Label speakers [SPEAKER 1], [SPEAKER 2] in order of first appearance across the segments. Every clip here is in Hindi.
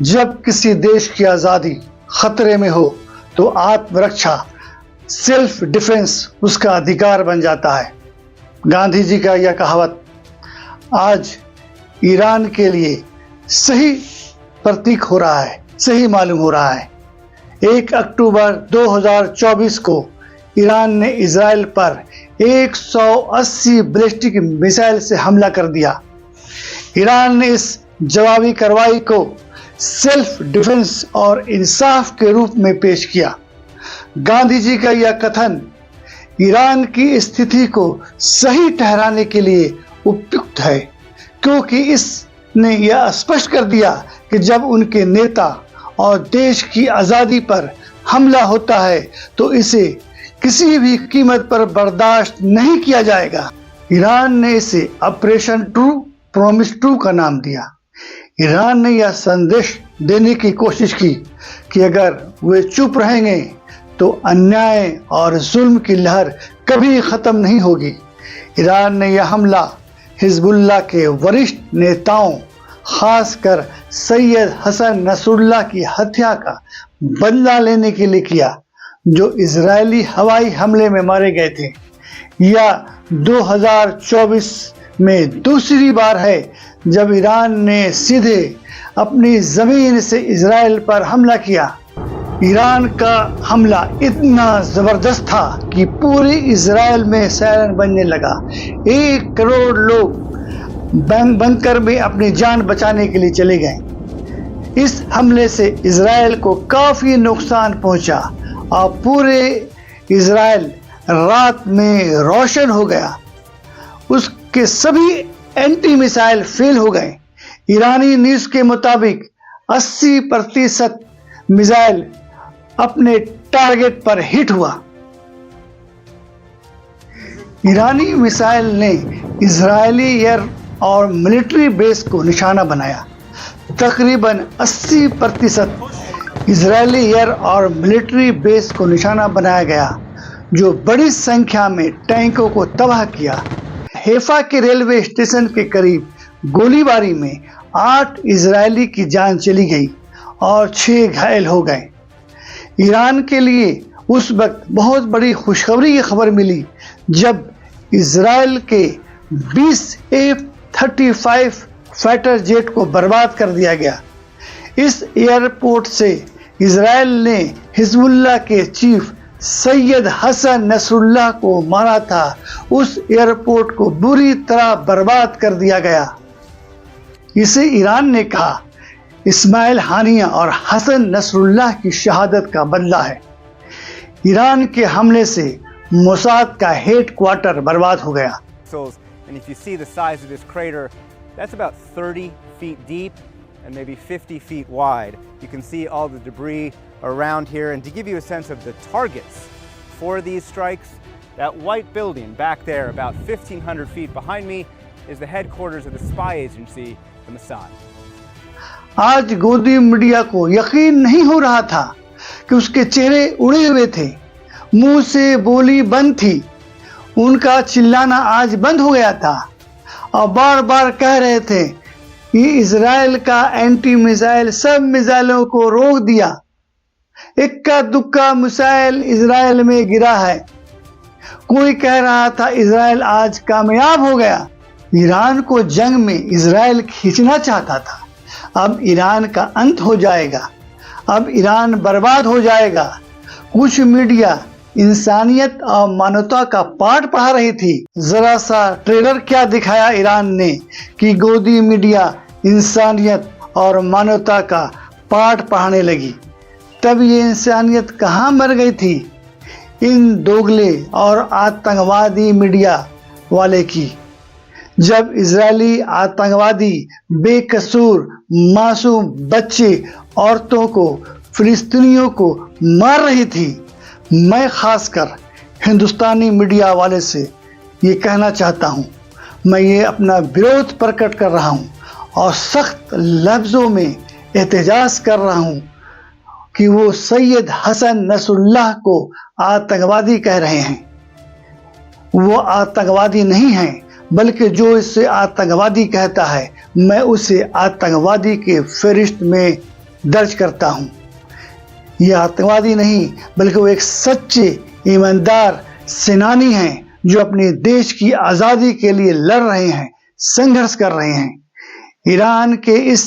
[SPEAKER 1] जब किसी देश की आज़ादी खतरे में हो तो आत्मरक्षा सेल्फ डिफेंस उसका अधिकार बन जाता है। गांधी जी का यह कहावत आज ईरान के लिए सही प्रतीक हो रहा है, सही मालूम हो रहा है। 1 अक्टूबर 2024 को ईरान ने इजराइल पर 180 बैलिस्टिक मिसाइल से हमला कर दिया। ईरान ने इस जवाबी कार्रवाई को सेल्फ डिफेंस और इंसाफ के रूप में पेश किया। गांधी जी का यह कथन ईरान की स्थिति को सही ठहराने के लिए उपयुक्त है, क्योंकि इसने यह स्पष्ट कर दिया कि जब उनके नेता और देश की आज़ादी पर हमला होता है तो इसे किसी भी कीमत पर बर्दाश्त नहीं किया जाएगा। ईरान ने इसे ऑपरेशन ट्रू प्रॉमिस ट्रू का नाम दिया। ईरान ने यह संदेश देने की कोशिश की कि अगर वे चुप रहेंगे तो अन्याय और जुल्म की लहर कभी ख़त्म नहीं होगी। ईरान ने यह हमला हिजबुल्लाह के वरिष्ठ नेताओं, खासकर सैयद हसन नसरुल्लाह की हत्या का बदला लेने के लिए किया, जो इजरायली हवाई हमले में मारे गए थे। यह 2024 में दूसरी बार है जब ईरान ने सीधे अपनी ज़मीन से इजराइल पर हमला किया। ईरान का हमला इतना ज़बरदस्त था कि पूरी इजराइल में सायरन बजने लगा। 1 करोड़ लोग बंकर में अपनी जान बचाने के लिए चले गए। इस हमले से इजराइल को काफ़ी नुकसान पहुंचा और पूरे इजराइल रात में रोशन हो गया। उसके सभी एंटी मिसाइल फेल हो गए। ईरानी न्यूज़ के मुताबिक 80% मिसाइल अपने टारगेट पर हिट हुआ। ईरानी मिसाइल ने इजरायली एयर और मिलिट्री बेस को निशाना बनाया। तकरीबन 80% इजरायली एयर और मिलिट्री बेस को निशाना बनाया गया, जो बड़ी संख्या में टैंकों को तबाह किया। हैफा के रेलवे स्टेशन के करीब गोलीबारी में 8 इजरायली की जान चली गई और 6 घायल हो गए। ईरान के लिए उस वक्त बहुत बड़ी खुशखबरी की खबर मिली जब इजराइल के 20 F-35 फाइटर जेट को बर्बाद कर दिया गया। इस एयरपोर्ट से इजराइल ने हिजबुल्लाह के चीफ सैयद हसन नसरुल्लाह को मारा था। उस एयरपोर्ट को बुरी तरह बर्बाद कर दिया गया। इसे ईरान ने कहा इस्माइल हानिया और हसन नसरुल्लाह की शहादत का बदला है। ईरान के हमले से मोसाद का हेडक्वार्टर बर्बाद हो गया।
[SPEAKER 2] And if you see the size of this crater, that's about 30 feet deep and maybe 50 feet wide. You can see all the debris around here. And to give you a sense of the targets for these strikes, that white building back there about 1,500 feet behind me is the headquarters of the spy agency, the Mossad.
[SPEAKER 1] आज गोदी मीडिया को यकीन नहीं हो रहा था कि उसके चेहरे उड़े हुए थे, मुंह से बोली बंद थी। उनका चिल्लाना आज बंद हो गया था और बार बार कह रहे थे कि इजराइल का एंटी मिसाइल सब मिसाइलों को रोक दिया। इक्का दुक्का मिसाइल इजराइल में गिरा है। कोई कह रहा था इजराइल आज कामयाब हो गया। ईरान को जंग में इजराइल खींचना चाहता था। अब ईरान का अंत हो जाएगा, अब ईरान बर्बाद हो जाएगा। कुछ मीडिया इंसानियत और मानवता का पाठ पढ़ा रही थी। जरा सा ट्रेलर क्या दिखाया ईरान ने कि गोदी मीडिया इंसानियत और मानवता का पाठ पढ़ाने लगी। तब ये इंसानियत कहाँ मर गई थी इन दोगले और आतंकवादी मीडिया वाले की। जब इजरायली आतंकवादी बेकसूर मासूम बच्चे, औरतों को, फिलिस्तीनियों को मार रही थी, मैं खासकर हिंदुस्तानी मीडिया वाले से ये कहना चाहता हूँ, मैं ये अपना विरोध प्रकट कर रहा हूँ और सख्त लफ्ज़ों में एहतजाज कर रहा हूँ कि वो सैयद हसन नसरुल्लाह को आतंकवादी कह रहे हैं। वो आतंकवादी नहीं हैं, बल्कि जो इससे आतंकवादी कहता है, मैं उसे आतंकवादी के फहरिस्त में दर्ज करता हूँ। ये आतंकवादी नहीं, बल्कि वो एक सच्चे ईमानदार सेनानी हैं जो अपने देश की आज़ादी के लिए लड़ रहे हैं, संघर्ष कर रहे हैं। ईरान के इस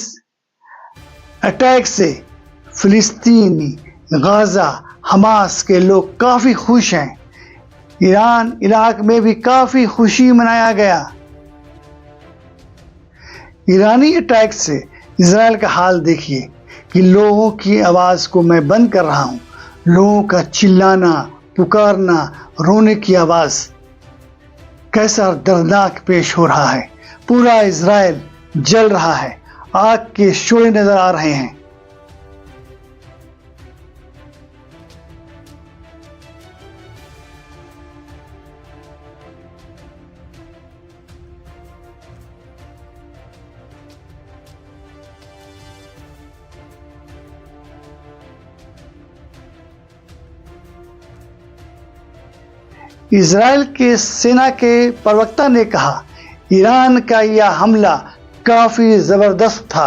[SPEAKER 1] अटैक से फिलिस्तीनी, गाज़ा, हमास के लोग काफ़ी खुश हैं। ईरान, इराक में भी काफ़ी खुशी मनाया गया। ईरानी अटैक से इजराइल का हाल देखिए कि लोगों की आवाज़ को मैं बंद कर रहा हूँ। लोगों का चिल्लाना, पुकारना, रोने की आवाज़ कैसा दर्दनाक पेश हो रहा है। पूरा इजराइल जल रहा है, आग के शोले नजर आ रहे हैं। इजराइल के सेना के प्रवक्ता ने कहा, ईरान का यह हमला काफ़ी ज़बरदस्त था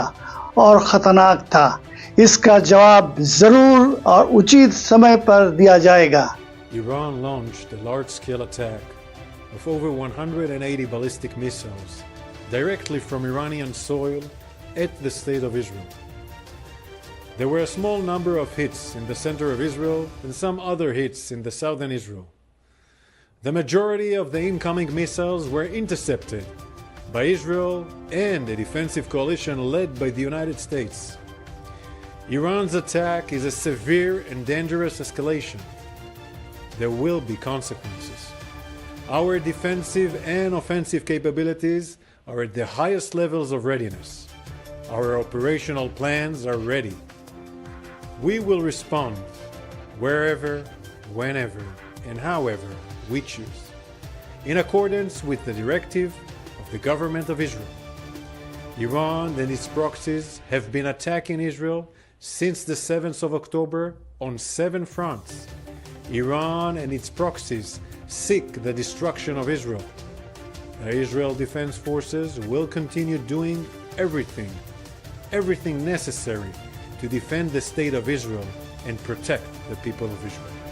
[SPEAKER 1] और ख़तरनाक था। इसका जवाब ज़रूर और उचित समय पर दिया जाएगा।
[SPEAKER 3] Iran launched a large-scale attack of over 180 ballistic missiles directly from Iranian soil at the state of Israel. There were a small number of hits in the center of Israel and some other hits in the southern Israel. The majority of the incoming missiles were intercepted by Israel and a defensive coalition led by the United States. Iran's attack is a severe and dangerous escalation. There will be consequences. Our defensive and offensive capabilities are at the highest levels of readiness. Our operational plans are ready. We will respond wherever, whenever, and however we choose, in accordance with the directive of the government of Israel. Iran and its proxies have been attacking Israel since the 7th of October on 7 fronts. Iran and its proxies seek the destruction of Israel. The Israel Defense Forces will continue doing everything necessary to defend the state of Israel and protect the people of Israel.